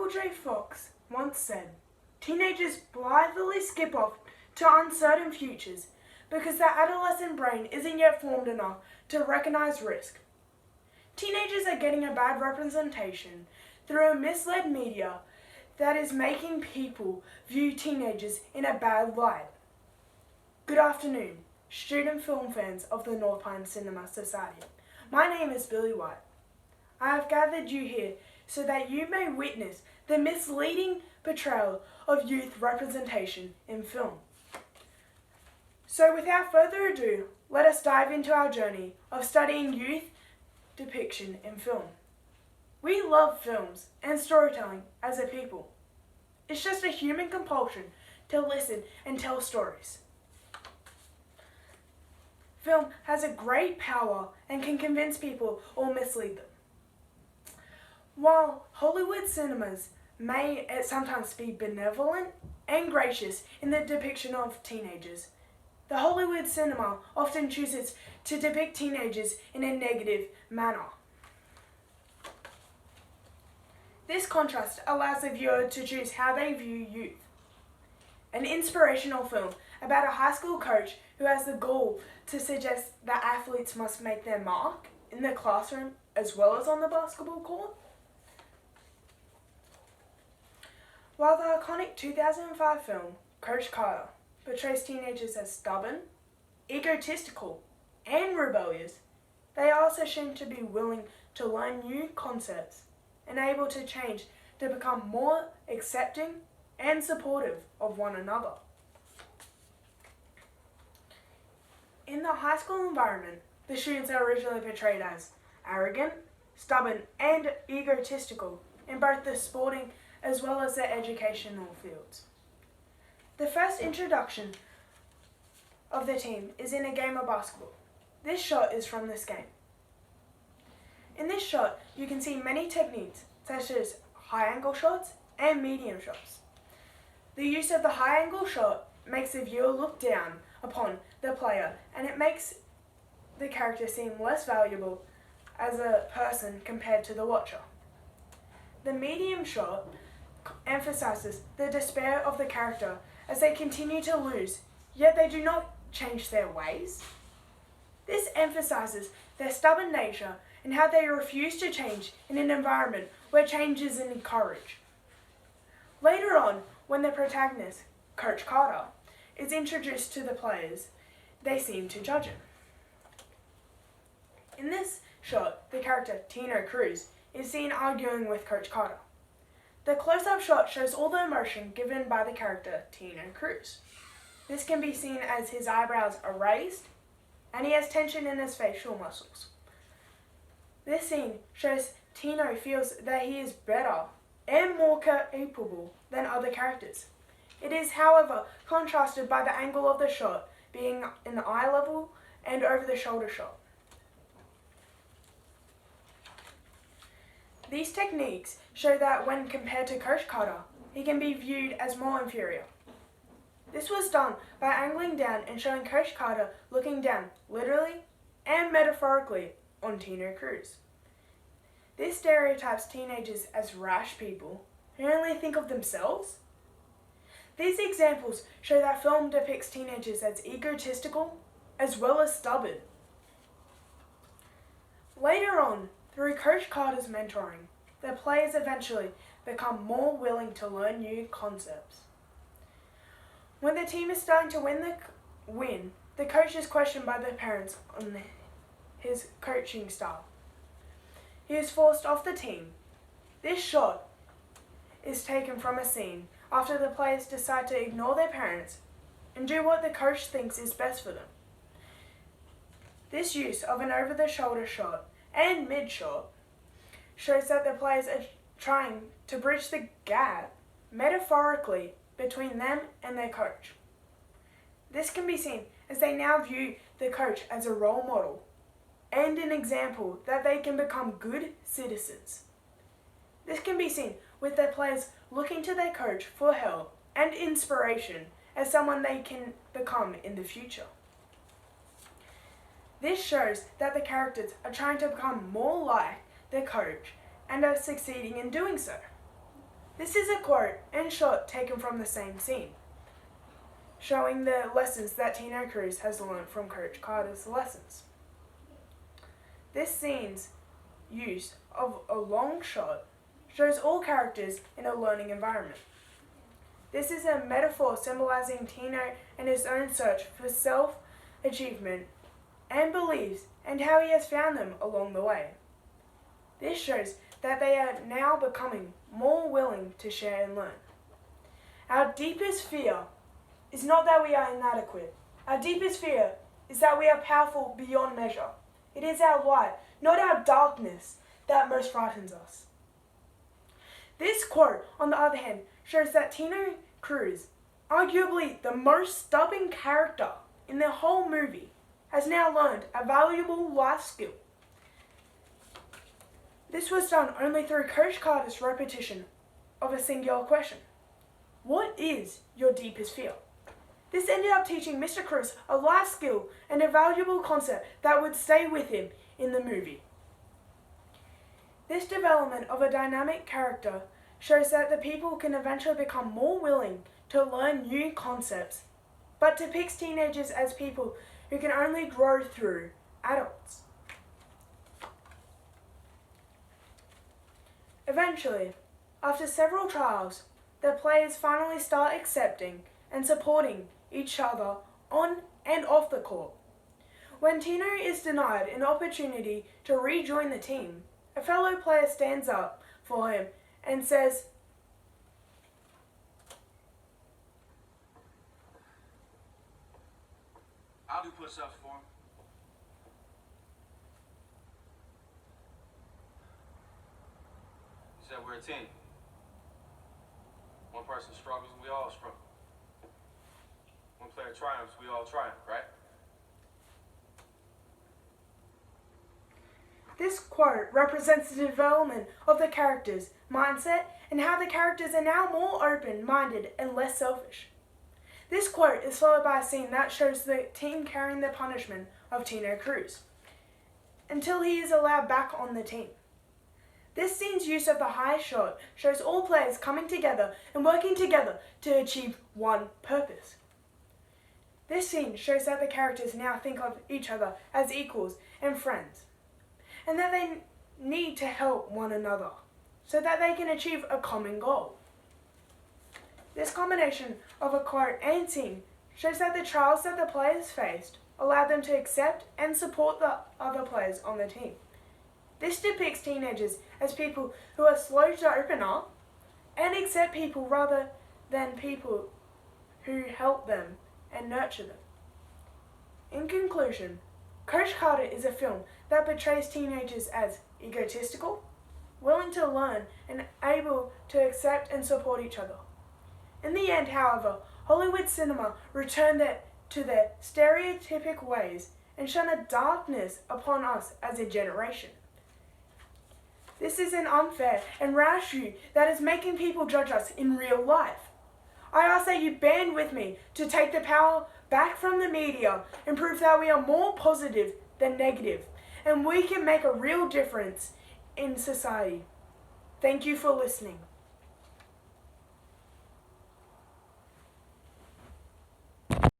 Michael J. Fox once said, "Teenagers blithely skip off to uncertain futures because their adolescent brain isn't yet formed enough to recognize risk." Teenagers are getting a bad representation through a misled media that is making people view teenagers in a bad light. Good afternoon, student film fans of the North Pine Cinema Society. My name is Billy White. I have gathered you here so that you may witness the misleading portrayal of youth representation in film. So without further ado, let us dive into our journey of studying youth depiction in film. We love films and storytelling as a people. It's just a human compulsion to listen and tell stories. Film has a great power and can convince people or mislead them. While Hollywood cinemas may sometimes be benevolent and gracious in the depiction of teenagers, the Hollywood cinema often chooses to depict teenagers in a negative manner. This contrast allows the viewer to choose how they view youth. An inspirational film about a high school coach who has the gall to suggest that athletes must make their mark in the classroom as well as on the basketball court. While the iconic 2005 film Coach Carter portrays teenagers as stubborn, egotistical, and rebellious, they are also shown to be willing to learn new concepts and able to change to become more accepting and supportive of one another. In the high school environment, the students are originally portrayed as arrogant, stubborn, and egotistical in both the sporting as well as the educational fields. The first introduction of the team is in a game of basketball. This shot is from this game. In this shot, you can see many techniques such as high angle shots and medium shots. The use of the high angle shot makes the viewer look down upon the player, and it makes the character seem less valuable as a person compared to the watcher. The medium shot emphasizes the despair of the character as they continue to lose, yet they do not change their ways. This emphasizes their stubborn nature and how they refuse to change in an environment where change is encouraged. Later on, when the protagonist, Coach Carter, is introduced to the players, they seem to judge him. In this shot, the character Tino Cruz is seen arguing with Coach Carter. The close-up shot shows all the emotion given by the character Tino Cruz. This can be seen as his eyebrows are raised and he has tension in his facial muscles. This scene shows Tino feels that he is better and more capable than other characters. It is, however, contrasted by the angle of the shot being in the eye level and over the shoulder shot. These techniques show that when compared to Coach Carter, he can be viewed as more inferior. This was done by angling down and showing Coach Carter looking down, literally and metaphorically, on Tino Cruz. This stereotypes teenagers as rash people who only think of themselves. These examples show that film depicts teenagers as egotistical as well as stubborn. Later on, through Coach Carter's mentoring, the players eventually become more willing to learn new concepts. When the team is starting to win, the coach is questioned by the parents on his coaching style. He is forced off the team. This shot is taken from a scene after the players decide to ignore their parents and do what the coach thinks is best for them. This use of an over-the-shoulder shot and mid-shot shows that the players are trying to bridge the gap, metaphorically, between them and their coach. This can be seen as they now view the coach as a role model and an example that they can become good citizens. This can be seen with their players looking to their coach for help and inspiration as someone they can become in the future. This shows that the characters are trying to become more like their coach and are succeeding in doing so. This is a quote and shot taken from the same scene, showing the lessons that Tino Cruz has learned from Coach Carter's lessons. This scene's use of a long shot shows all characters in a learning environment. This is a metaphor symbolizing Tino and his own search for self-achievement and beliefs and how he has found them along the way. This shows that they are now becoming more willing to share and learn. Our deepest fear is not that we are inadequate. Our deepest fear is that we are powerful beyond measure. It is our light, not our darkness, that most frightens us. This quote, on the other hand, shows that Tino Cruz, arguably the most stubborn character in the whole movie, has now learned a valuable life skill. This was done only through Coach Carter's repetition of a singular question. What is your deepest fear? This ended up teaching Mr. Cruz a life skill and a valuable concept that would stay with him in the movie. This development of a dynamic character shows that the people can eventually become more willing to learn new concepts, but depicts teenagers as people who can only grow through adults. Eventually, after several trials, the players finally start accepting and supporting each other on and off the court. When Tino is denied an opportunity to rejoin the team, a fellow player stands up for him and says, "I'll do push-ups for him." He said we're a team. One person struggles, we all struggle. One player triumphs, we all triumph, right? This quote represents the development of the character's mindset and how the characters are now more open-minded and less selfish. This quote is followed by a scene that shows the team carrying the punishment of Tino Cruz until he is allowed back on the team. This scene's use of the high shot shows all players coming together and working together to achieve one purpose. This scene shows that the characters now think of each other as equals and friends, and that they need to help one another so that they can achieve a common goal. This combination of a quote and scene shows that the trials that the players faced allowed them to accept and support the other players on the team. This depicts teenagers as people who are slow to open up and accept people rather than people who help them and nurture them. In conclusion, Coach Carter is a film that portrays teenagers as egotistical, willing to learn, and able to accept and support each other. In the end, however, Hollywood cinema returned to their stereotypic ways and shone a darkness upon us as a generation. This is an unfair and rash view that is making people judge us in real life. I ask that you band with me to take the power back from the media and prove that we are more positive than negative, and we can make a real difference in society. Thank you for listening.